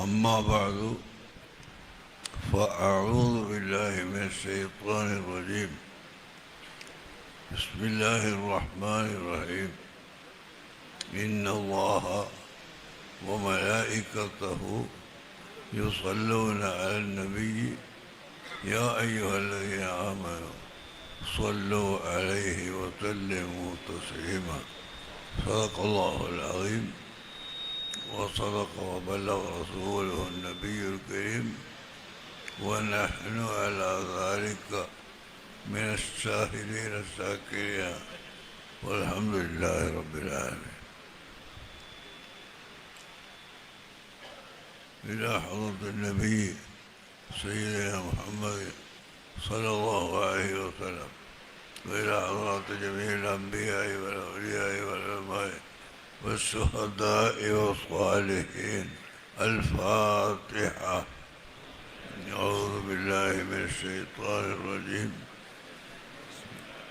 أما بعد فأعوذ بالله من الشيطان الرجيم. بسم الله الرحمن الرحيم. إن الله وملائكته يصلون على النبي يا أيها الذين آمنوا صلوا عليه وسلموا تسليما. صدق الله العظيم وصدق وبلغ رسوله النبي الكريم ونحن على ذلك من الشاهدين الشاكرين والحمد لله رب العالمين. إلى حضرة النبي سيدنا محمد صلى الله عليه وسلم وإلى حضرات جميع الأنبياء والأولياء والعلماء والشهداء والصالحين. الفاتحة. أعوذ بالله من الشيطان الرجيم.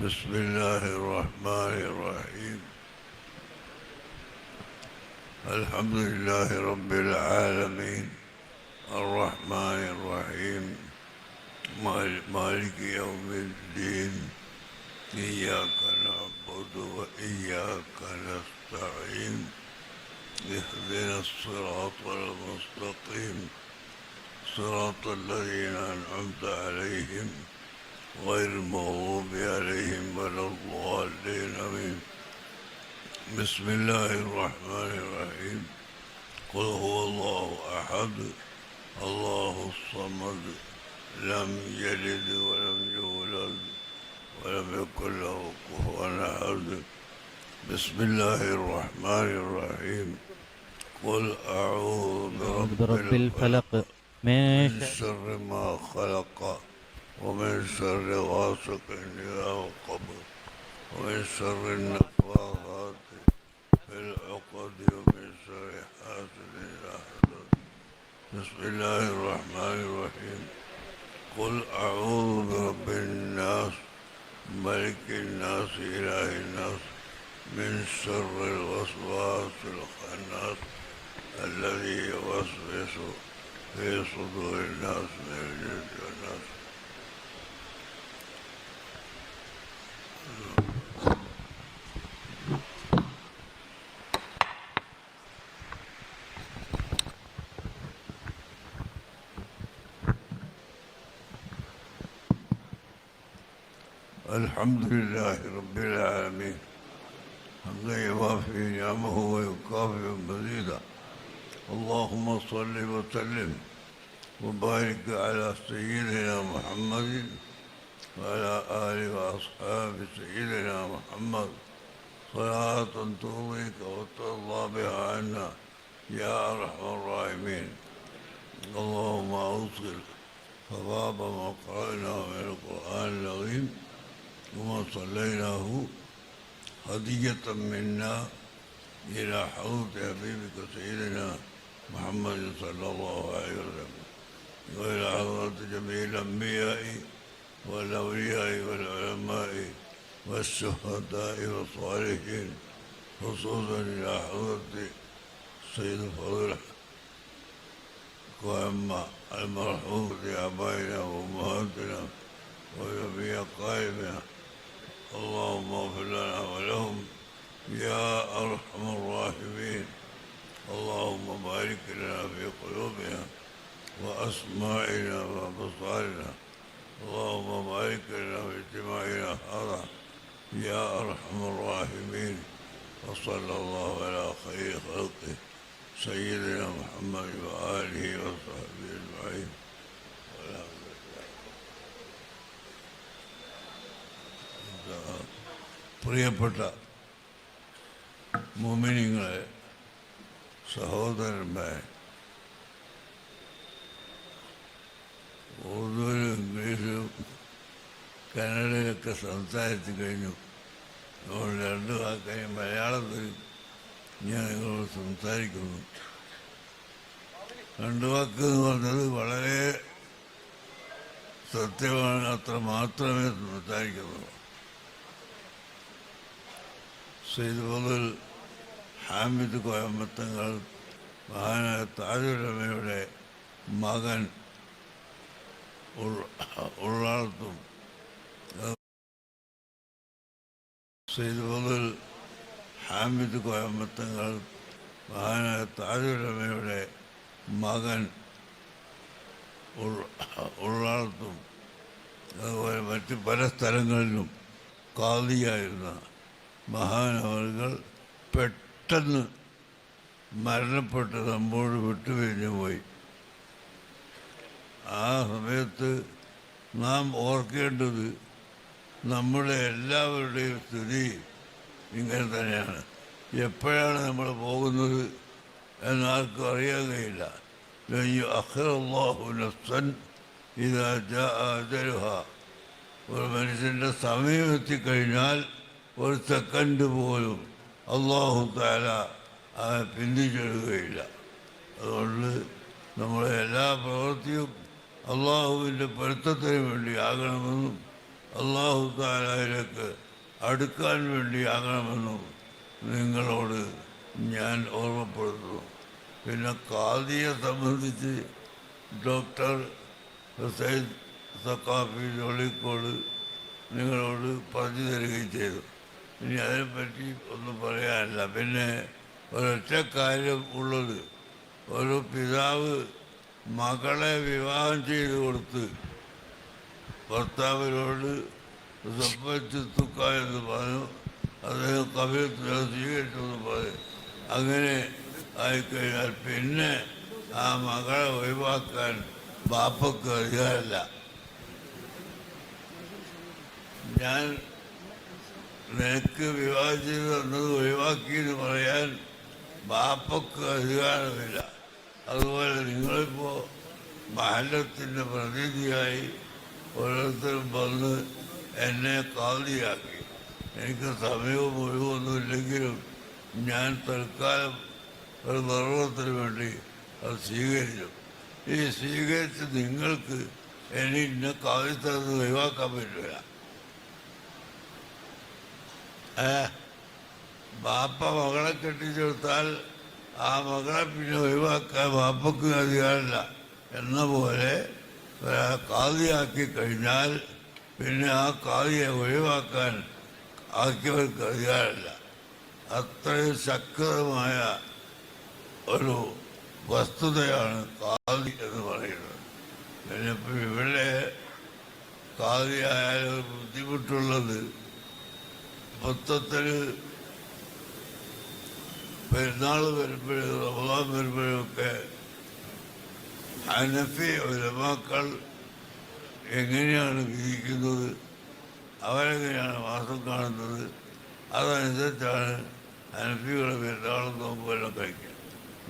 بسم الله الرحمن الرحيم. الحمد لله رب العالمين الرحمن الرحيم مالك يوم الدين. إياك نعبد وإياك نستعين. اهدنا الصراط المستقيم صراط الذين أنعمت عليهم غير المغضوب عليهم ولا الضالين. آمين. بسم الله الرحمن الرحيم. قل هو الله أحد الله الصمد لم يلد ولم يولد ولم يكن له كفوا أحد. بسم الله الرحمن الرحيم. قل أعوذ برب الفلق من شر ما خلق ومن شر غاسق إذا وقب ومن شر النفاثات في العقد ومن شر حاسد إذا حسد. بسم الله الرحمن الرحيم. قل أعوذ برب الناس ملك الناس إله الناس من شر الوسواس الخناس الذي يوسوس في صدور الناس من الجن والناس. الحمد لله رب العالمين حمدا يوافي نعمه ويكافئ مزيدا. اللهم صل وسلم وبارك على سيدنا محمد وعلى آله وأصحاب سيدنا محمد صلاة ترضيك وترضى بها عنا يا أرحم الراحمين. اللهم أوصل ثواب ما قرأناه من القرآن العظيم وما صليناه هدية منا إلى حضرة حبيبك سيدنا محمد صلى الله عليه وسلم وإلى حضرة جميع الأنبياء والأولياء والعلماء والشهداء والصالحين خصوصا إلى حضرة سيد الفضل وأما المرحوم لآبائنا وأمهاتنا وجميع قائمنا. اللهم اغفر لنا ولهم يا أرحم الراحمين. اللهم بارك لنا في قلوبنا وأسماعنا وأبصارنا. اللهم بارك لنا في اجتماعنا هذا يا أرحم الراحمين. وصلى الله على خير خلقه سيدنا محمد وآله وصحبه أجمعين. പ്രിയപ്പെട്ട മുഅ്മിനീങ്ങളെ, സഹോദരന്മാരെ, ഉറുദുവിലും ഇംഗ്ലീഷിലും കന്നഡയിലൊക്കെ സംസാരിച്ചു കഴിഞ്ഞു. അതുകൊണ്ട് രണ്ടു വാക്കായി മലയാളത്തിൽ ഞാൻ നിങ്ങളോട് സംസാരിക്കുന്നു. രണ്ടു വാക്ക് എന്ന് പറഞ്ഞത് വളരെ സത്യമാണ്, അത്ര മാത്രമേ സംസാരിക്കുന്നുള്ളൂ. സയ്യിദ് ഫضൽ ഹാമിദ് കോയമ്പത്തങ്ങൾ മഹാനായ താജുലമയുടെ മകൻ ഉള്ളാളത്തും സെയ്ദ് ഫضൽ ഹാമിദ് കോയമ്പത്തങ്ങൾ മഹാനായ താജുലമയുടെ മകൻ ഉള്ളാളത്തും അതുപോലെ മറ്റ് പല സ്ഥലങ്ങളിലും കാദിയായിരുന്ന മഹാനവറുകൾ പെട്ടെന്ന് മരണപ്പെട്ട് നമ്മോട് വിട്ടുപിരിഞ്ഞു പോയി. ആ സമയത്ത് നാം ഓർക്കേണ്ടത് നമ്മുടെ എല്ലാവരുടെയും സ്ഥിതി ഇങ്ങനെ തന്നെയാണ്. എപ്പോഴാണ് നമ്മൾ പോകുന്നത് എന്നാർക്കും അറിയാൻ കഴിയില്ല. അഖിറല്ലാഹു നഫ്സൻ ഇദാ ജാഅ അജലുഹാ. ഒരു മനുഷ്യൻ്റെ സമയം എത്തിക്കഴിഞ്ഞാൽ ഒരു സെക്കൻഡ് പോലും അല്ലാഹു തആല പിന്തിച്ചെടുക്കുകയില്ല. അതുകൊണ്ട് നമ്മുടെ എല്ലാ പ്രവൃത്തിയും അള്ളാഹുവിൻ്റെ പൊരുത്തത്തിന് വേണ്ടി ആകണമെന്നും അല്ലാഹു തആലയിലേക്ക് അടുക്കാൻ വേണ്ടി ആകണമെന്നും നിങ്ങളോട് ഞാൻ ഓർമ്മപ്പെടുത്തുന്നു. പിന്നെ ഖാദിയെ സംബന്ധിച്ച് ഡോക്ടർ ഹുസൈൻ സഖാഫി ജോളിക്കോട് നിങ്ങളോട് പറഞ്ഞു തരികയും ചെയ്തു. ഇനി അതിനെപ്പറ്റി ഒന്നും പറയാനില്ല. പിന്നെ ഒരൊറ്റ കാര്യം ഉള്ളത്, ഒരു പിതാവ് മകളെ വിവാഹം ചെയ്ത് കൊടുത്ത് ഭർത്താവിനോട് സമ്പത്തുക്ക എന്ന് പറഞ്ഞു. അദ്ദേഹം കവിയത്തിനെ സ്വീകരിച്ചെന്ന് പറഞ്ഞു. അങ്ങനെ ആയിക്കഴിഞ്ഞാൽ പിന്നെ ആ മകളെ ഒഴിവാക്കാൻ ബാപ്പക്ക് അധികാരമില്ല. ഞാൻ നിനക്ക് വിവാഹം ചെയ്ത് തന്നത് ഒഴിവാക്കി എന്ന് പറയാൻ ബാപ്പക്ക് അധികാരമില്ല. അതുപോലെ നിങ്ങളിപ്പോൾ മഹല്ലത്തിൻ്റെ പ്രതിനിധിയായി ഓരോരുത്തരും വന്ന് എന്നെ കാതിയാക്കി. എനിക്ക് സമയവും ഒഴിവൊന്നും ഇല്ലെങ്കിലും ഞാൻ തൽക്കാലം ഒരു നിർവഹണത്തിന് വേണ്ടി അത് സ്വീകരിച്ചു. ഈ സ്വീകരിച്ച് നിങ്ങൾക്ക് ഇനി ഇന്ന കാതിത്തരന്ന് ഒഴിവാക്കാൻ പറ്റില്ല. ബാപ്പ മകളെ കെട്ടിച്ചെടുത്താൽ ആ മകളെ പിന്നെ ഒഴിവാക്കാൻ ബാപ്പക്ക് അധികാരമില്ല എന്ന പോലെ കാതിയാക്കി കഴിഞ്ഞാൽ പിന്നെ ആ കാതിയെ ഒഴിവാക്കാൻ ആക്കിയവർക്ക് അധികാരമില്ല. അത്രയും ശക്തമായ ഒരു വസ്തുതയാണ് കാതി എന്ന് പറയുന്നത്. പിന്നെ ഇപ്പം ഇവിടെ കാതിയായാലും ബുദ്ധിമുട്ടുള്ളത് മൊത്തത്തിൽ പെരുന്നാൾ വരുമ്പോഴും റമദാൻ വരുമ്പോഴൊക്കെ ഹനഫി ഉലമാക്കൾ എങ്ങനെയാണ് വിധിക്കുന്നത്, അവരെങ്ങനെയാണ് മാസം കാണുന്നത്, അതനുസരിച്ചാണ് ഹനഫികളെ പെരുന്നാളും നോമ്പുമെല്ലാം കഴിക്കുക.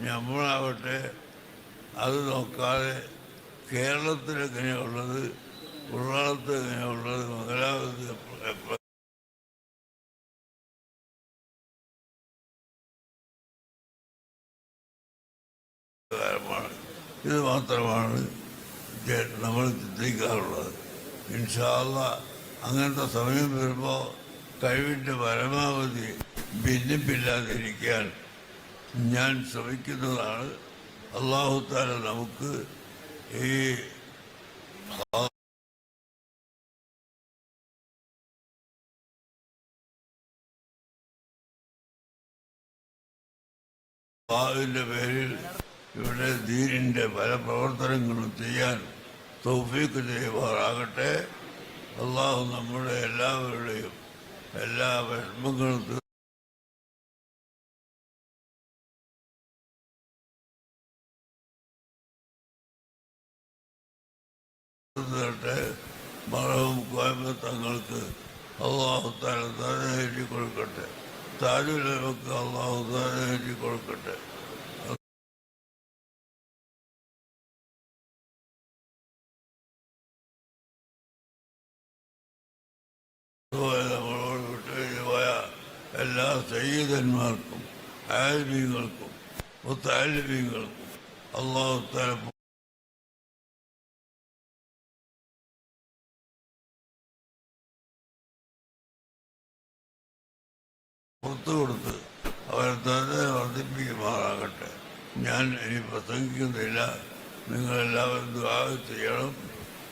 നമ്മളാവട്ടെ അത് നോക്കാതെ കേരളത്തിൽ എങ്ങനെയുള്ളത്, ഉള്ളാളത്ത് എങ്ങനെയുള്ളത്, മംഗലാപുരത്ത് എപ്പോൾ ഇത് മാത്രമാണ് നമ്മൾ ചിന്തിക്കാറുള്ളത്. ഇൻഷാ അല്ലാഹ് അങ്ങനത്തെ സമയം വരുമ്പോൾ കഴിവിൻ്റെ പരമാവധി ഭിന്നിപ്പില്ലാതിരിക്കാൻ ഞാൻ ശ്രമിക്കുന്നതാണ്. അല്ലാഹു തആല നമുക്ക് ഈ അല്ലാഹുവിൻ്റെ പേരിൽ ഇവിടെ ദീനിൻ്റെ പല പ്രവർത്തനങ്ങളും ചെയ്യാൻ തൗഫീഖ് ചെയ്യുമാറാകട്ടെ. അള്ളാഹു നമ്മുടെ എല്ലാവരുടെയും എല്ലാ വിഷമങ്ങളും തീർത്തെ. മറവും കോയമ്പത്തങ്ങൾക്ക് അള്ളാഹു തആല ദാനേറ്റി കൊടുക്കട്ടെ. താജുലമക്ക് അള്ളാഹു ദാനേറ്റി കൊടുക്കട്ടെ. അതുപോലെ നമ്മളോട് വിട്ടുകഴിഞ്ഞു പോയ എല്ലാ സയ്യിദന്മാർക്കും ആലിമീങ്ങൾക്കും മുത്തഅല്ലിമീങ്ങൾക്കും അള്ളാഹു തആല പുറത്തു കൊടുത്ത് അവരെ തന്നെ വർദ്ധിപ്പിക്കുമാറാകട്ടെ. ഞാൻ ഇനി പ്രസംഗിക്കുന്നില്ല. നിങ്ങളെല്ലാവരും ദുആ ചെയ്യണം.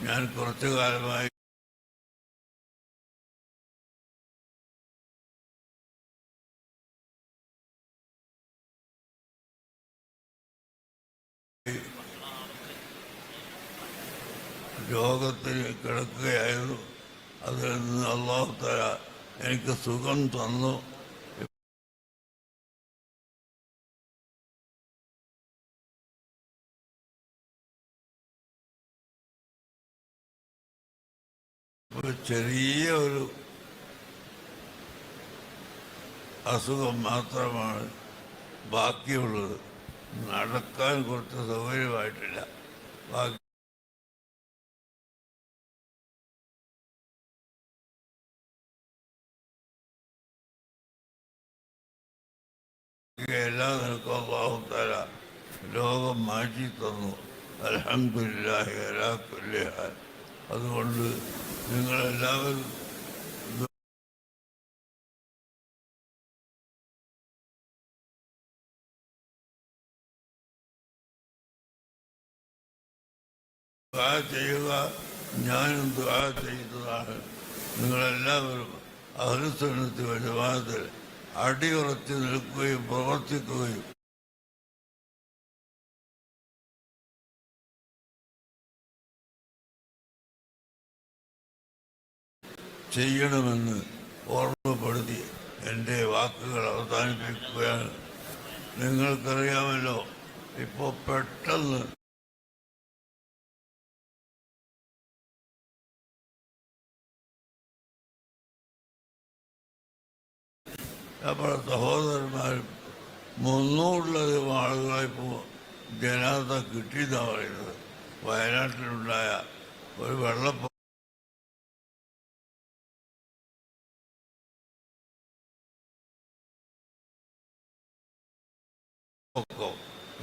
ഞാൻ കുറച്ചു കാലമായി രോഗത്തിൽ കിടക്കുകയായിരുന്നു. അതിൽ നിന്ന് അല്ലാഹു തആല എനിക്ക് സുഖം തന്നു. ചെറിയ ഒരു അസുഖം മാത്രമാണ് ബാക്കിയുള്ളത്. നടക്കാൻ കുറച്ച് സൗകര്യമായിട്ടില്ല. ബാക്കി എല്ലാ നിലക്കും അല്ലാഹു തആല രോഗം മാറ്റി തന്നു. അൽഹംദുലില്ലാഹി അലാ കുല്ലി ഹാൽ. അതുകൊണ്ട് നിങ്ങളെല്ലാവരും ദുആ ചെയ്യുക. ഞാനും ദുആ ചെയ്യുന്നതാണ്. നിങ്ങളെല്ലാവരും അഹ്ലുസുന്നത്തി വൽ ജമാഅത്തിൽ അടിയുറച്ച് നിൽക്കുകയും പ്രവർത്തിക്കുകയും ചെയ്യണമെന്ന് ഓർമ്മപ്പെടുത്തി എൻ്റെ വാക്കുകൾ അവസാനിപ്പിക്കുകയാണ്. നിങ്ങൾക്കറിയാമല്ലോ, ഇപ്പോൾ പെട്ടെന്ന് നമ്മുടെ സഹോദരന്മാരും 300-ലധികം ആളുകളെ ഇപ്പോൾ ജനാസ കിട്ടിയെന്നാണ് പറയുന്നത്. വയനാട്ടിലുണ്ടായ ഒരു വെള്ളപ്പൊക്കം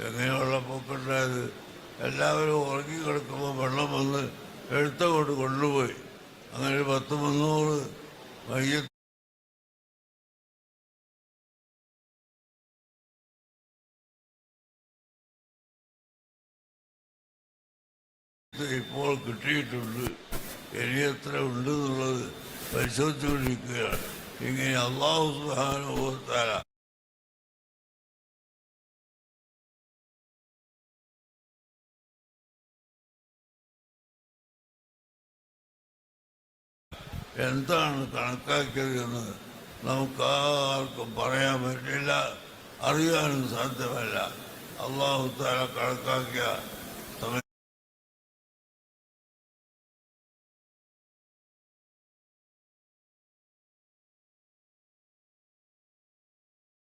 എങ്ങനെയുള്ള പൊക്കുണ്ടായത്? എല്ലാവരും ഉറങ്ങിക്കിടക്കുമ്പോൾ വെള്ളം വന്ന് എടുത്തുകൊണ്ട് കൊണ്ടുപോയി. അങ്ങനെ 10-300 മയ്യത്ത് ഇപ്പോൾ കിട്ടിയിട്ടുണ്ട്. ഇനി എത്ര ഉണ്ടെന്നുള്ളത് പരിശോധിച്ചുകൊണ്ടിരിക്കുകയാണ്. ഇങ്ങനെ അല്ലാഹു സുബ്ഹാനഹു വ തആല എന്താണ് കണക്കാക്കിയത് എന്ന് നമുക്കാർക്കും പറയാൻ പറ്റില്ല, അറിയാനും സാധ്യമല്ല. അല്ലാഹു തആല കണക്കാക്കിയ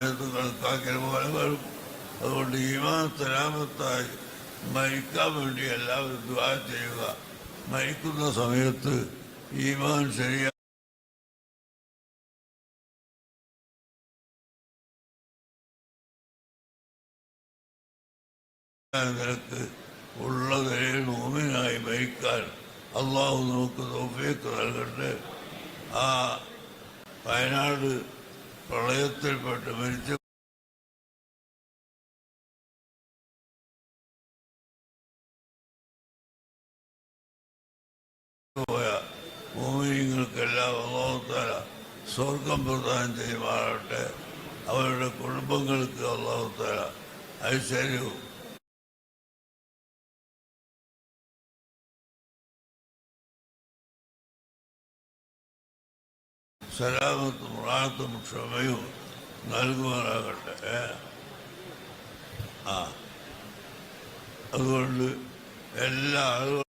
സമയത്ത് കണക്കാക്കിയ പോലെ വരും. അതുകൊണ്ട് ഈമാൻ സലാമത്തായി മരിക്കാൻ വേണ്ടി എല്ലാവരും ദുആ ചെയ്യുക. മരിക്കുന്ന സമയത്ത് ഈമാൻ ശരിയാ നിനക്ക് ഉള്ള നിലയിൽ മോമിനായി മരിക്കാൻ അള്ളാഹു നമുക്ക് തൗഫീഖ് നൽകട്ടെ. ആ വയനാട് പ്രളയത്തിൽപ്പെട്ട് മരിച്ചു പോയ മോമിനികൾക്കെല്ലാം അല്ലാഹു തആല സ്വർഗം പ്രദാനം ചെയ്യുമാറാകട്ടെ. അവരുടെ കുടുംബങ്ങൾക്ക് അല്ലാഹു തആല ഐശ്വര്യവും സലാമത്തും റാഹത്തും ക്ഷമയും നൽകുമാറാകട്ടെ. അതുകൊണ്ട് എല്ലാ ആളുകളും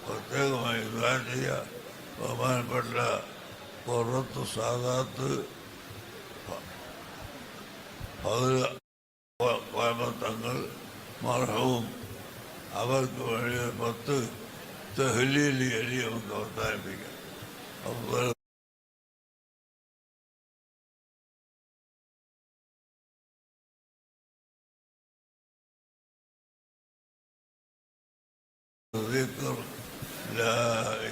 പ്രത്യേകമായി ദുആ ചെയ്യുക. ബഹുമാനപ്പെട്ട ഖുറത്തു സാദാത്ത് തങ്ങൾ മർഹൂം അവർക്ക് വേണ്ടി 10 തഹ്ലീൽ എഴുതി നമുക്ക് അവസാനിപ്പിക്കാം. അപ്പോൾ ذكر لا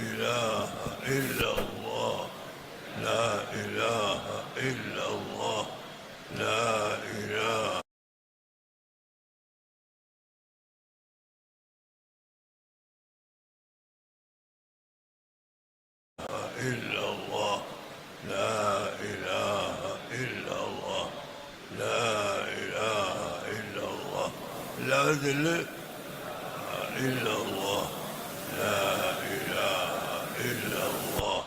إله إلا الله لا إله إلا الله لا إله إلا الله لا إله إلا الله لا إله إلا الله لا إله إلا الله لا إله إلا الله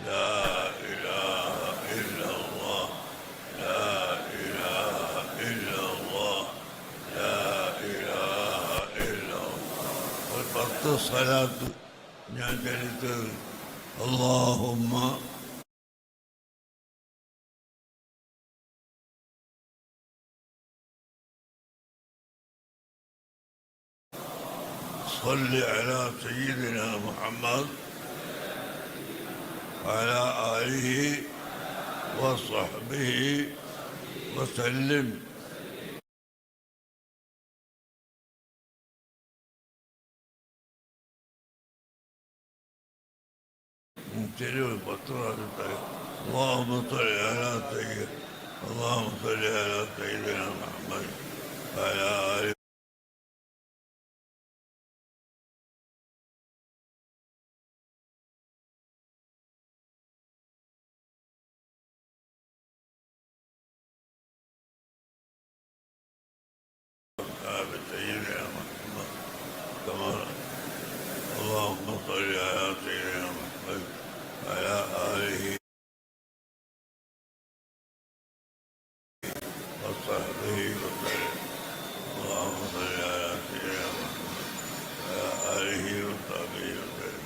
لا إله إلا الله لا إله إلا الله لا إله إلا الله والبرد الصلاة نعجلت اللهم صل على سيدنا محمد وعلى آله وصحبه وسلم نبتلي البطرة اللهم صل على سيدنا اللهم صل على سيدنا محمد وعلى آله سيدنا محمد كما اللهم صل على سيدنا محمد وعلى آله وصحبه وسلم اللهم صل على سيدنا محمد وعلى آله وصحبه وسلم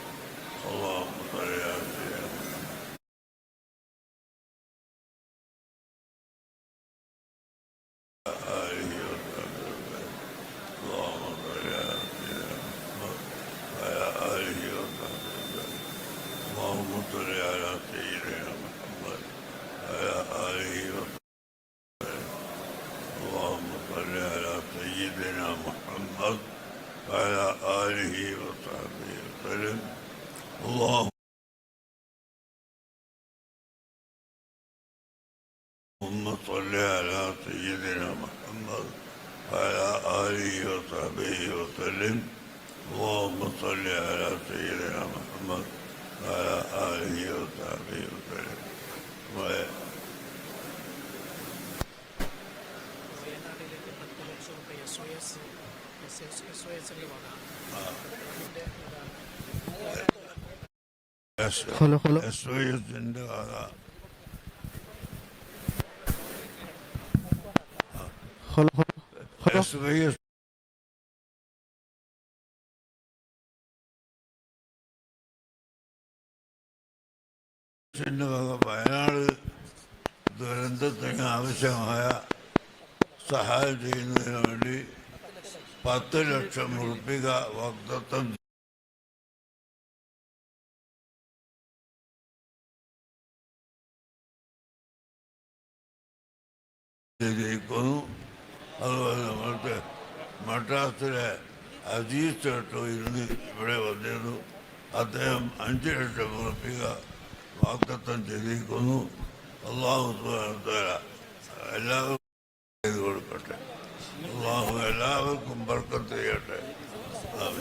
اللهم صل على سيدنا محمد وعلى آله وصحبه وسلم اللهم صل على سيدنا محمد وعلى آله وصحبه وسلم اللهم صل على سيدنا محمد وعلى آله وصحبه اللهم صل على سيدنا محمد وعلى آله وصحبه وسلم اللهم صل على سيدنا محمد وعلى آله وصحبه وسلم اللهم صل على سيدنا محمد وعلى آله وصحبه وسلم വയനാട്ടിലേക്ക് 10 ലക്ഷം രൂപ SOS വക ഹലോ ഹലോ SOSന്റെ വക ഹലോ ഹലോ SOS വക വയനാട് ദുരന്തത്തിന് ആവശ്യമായ സഹായം ചെയ്യുന്നതിന് വേണ്ടി 10 ലക്ഷം ഉറുപ്പിക വാഗ്ദത്തം ചെയ്തിരിക്കുന്നു. അതുപോലെ നമ്മൾക്ക് മദ്രാസിലെ അജീസ് ചേട്ടോ ഇരുന്ന് ഇവിടെ വന്നിരുന്നു. അദ്ദേഹം 5 ലക്ഷം ഉറുപ്പിക വാഗ്ദത്തം ചെയ്തിരിക്കുന്നു. അള്ളാഹു സുബ്ഹാനഹു വ തആല എല്ലാവർക്കും ചെയ്തു കൊടുക്കട്ടെ. അള്ളാഹു എല്ലാവർക്കും ബർക്കത്ത് ചെയ്യട്ടെ.